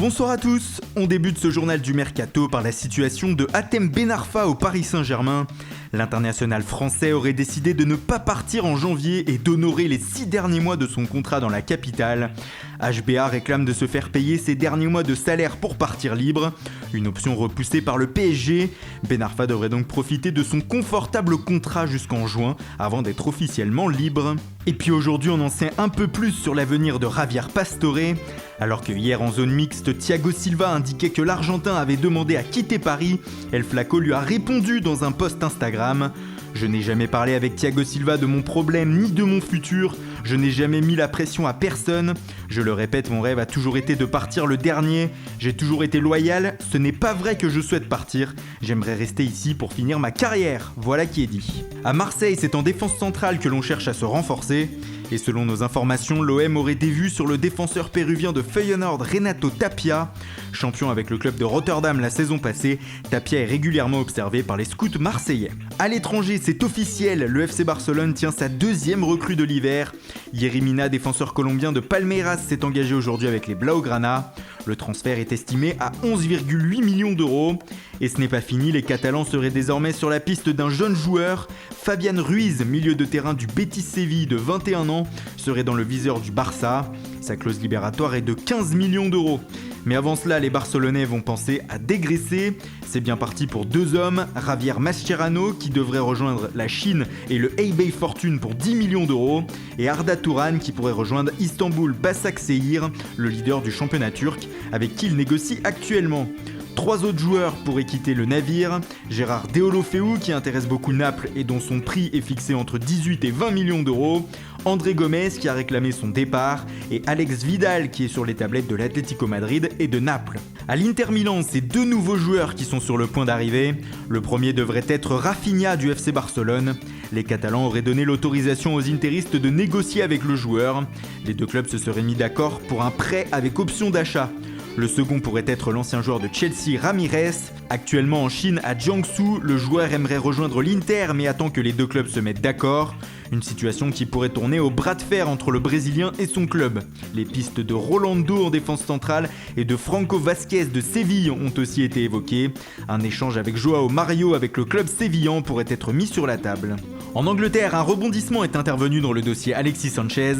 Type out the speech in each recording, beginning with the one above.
Bonsoir à tous, on débute ce journal du Mercato par la situation de Hatem Ben Arfa au Paris Saint-Germain. L'international français aurait décidé de ne pas partir en janvier et d'honorer les 6 derniers mois de son contrat dans la capitale. HBA réclame de se faire payer ses derniers mois de salaire pour partir libre, une option repoussée par le PSG. Ben Arfa devrait donc profiter de son confortable contrat jusqu'en juin avant d'être officiellement libre. Et puis aujourd'hui on en sait un peu plus sur l'avenir de Javier Pastore. Alors que hier en zone mixte, Thiago Silva indiquait que l'Argentin avait demandé à quitter Paris, El Flaco lui a répondu dans un post Instagram. Je n'ai jamais parlé avec Thiago Silva de mon problème ni de mon futur, je n'ai jamais mis la pression à personne. Je le répète, mon rêve a toujours été de partir le dernier, j'ai toujours été loyal, ce n'est pas vrai que je souhaite partir, j'aimerais rester ici pour finir ma carrière, voilà qui est dit. À Marseille, c'est en défense centrale que l'on cherche à se renforcer. Et selon nos informations, l'OM aurait des vues sur le défenseur péruvien de Feyenoord Renato Tapia. Champion avec le club de Rotterdam la saison passée, Tapia est régulièrement observé par les scouts marseillais. À l'étranger, c'est officiel, le FC Barcelone tient sa deuxième recrue de l'hiver. Yerry Mina, défenseur colombien de Palmeiras, s'est engagé aujourd'hui avec les Blaugrana. Le transfert est estimé à 11,8 millions d'euros. Et ce n'est pas fini, les Catalans seraient désormais sur la piste d'un jeune joueur. Fabian Ruiz, milieu de terrain du Betis Séville de 21 ans, serait dans le viseur du Barça. Sa clause libératoire est de 15 millions d'euros. Mais avant cela, les Barcelonais vont penser à dégraisser. C'est bien parti pour 2 hommes, Javier Mascherano qui devrait rejoindre la Chine et le eBay Fortune pour 10 millions d'euros, et Arda Turan qui pourrait rejoindre Istanbul Başakşehir, le leader du championnat turc, avec qui il négocie actuellement. 3 autres joueurs pourraient quitter le navire, Gérard Deulofeu qui intéresse beaucoup Naples et dont son prix est fixé entre 18 et 20 millions d'euros, André Gomes qui a réclamé son départ et Alex Vidal qui est sur les tablettes de l'Atlético Madrid et de Naples. À l'Inter Milan, c'est 2 nouveaux joueurs qui sont sur le point d'arriver. Le premier devrait être Rafinha du FC Barcelone. Les Catalans auraient donné l'autorisation aux interistes de négocier avec le joueur. Les 2 clubs se seraient mis d'accord pour un prêt avec option d'achat. Le second pourrait être l'ancien joueur de Chelsea, Ramirez. Actuellement en Chine, à Jiangsu, le joueur aimerait rejoindre l'Inter mais attend que les 2 clubs se mettent d'accord. Une situation qui pourrait tourner au bras de fer entre le Brésilien et son club. Les pistes de Rolando en défense centrale et de Franco Vasquez de Séville ont aussi été évoquées. Un échange avec Joao Mario avec le club sévillan pourrait être mis sur la table. En Angleterre, un rebondissement est intervenu dans le dossier Alexis Sanchez.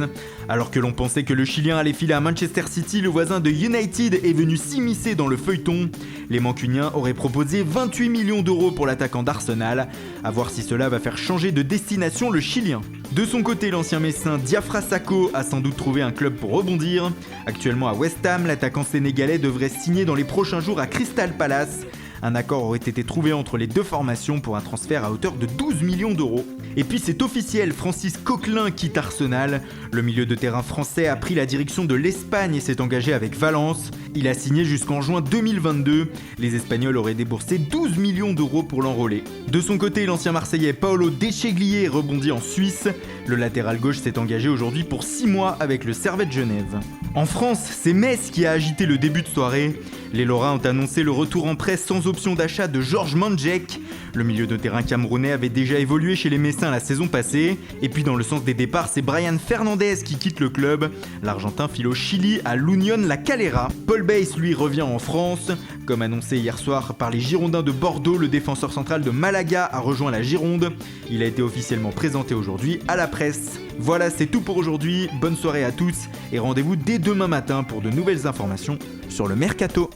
Alors que l'on pensait que le Chilien allait filer à Manchester City, le voisin de United est venu s'immiscer dans le feuilleton. Les Mancuniens auraient proposé 28 millions d'euros pour l'attaquant d'Arsenal. À voir si cela va faire changer de destination le Chilien. De son côté, l'ancien Messin Diafra Sakho a sans doute trouvé un club pour rebondir. Actuellement à West Ham, l'attaquant sénégalais devrait signer dans les prochains jours à Crystal Palace. Un accord aurait été trouvé entre les 2 formations pour un transfert à hauteur de 12 millions d'euros. Et puis c'est officiel, Francis Coquelin quitte Arsenal. Le milieu de terrain français a pris la direction de l'Espagne et s'est engagé avec Valence. Il a signé jusqu'en juin 2022. Les Espagnols auraient déboursé 12 millions d'euros pour l'enrôler. De son côté, l'ancien Marseillais Paolo Decheglier rebondit en Suisse. Le latéral gauche s'est engagé aujourd'hui pour 6 mois avec le Servette Genève. En France, c'est Metz qui a agité le début de soirée. Les Lorrains ont annoncé le retour en prêt sans option d'achat de Georges Mandjek. Le milieu de terrain camerounais avait déjà évolué chez les Messins la saison passée. Et puis dans le sens des départs, c'est Brian Fernandez qui quitte le club. L'Argentin file au Chili à l'Unión La Calera. Paul Bass, lui, revient en France. Comme annoncé hier soir par les Girondins de Bordeaux, le défenseur central de Malaga a rejoint la Gironde. Il a été officiellement présenté aujourd'hui à la presse. Voilà, c'est tout pour aujourd'hui. Bonne soirée à tous et rendez-vous dès demain matin pour de nouvelles informations sur le Mercato.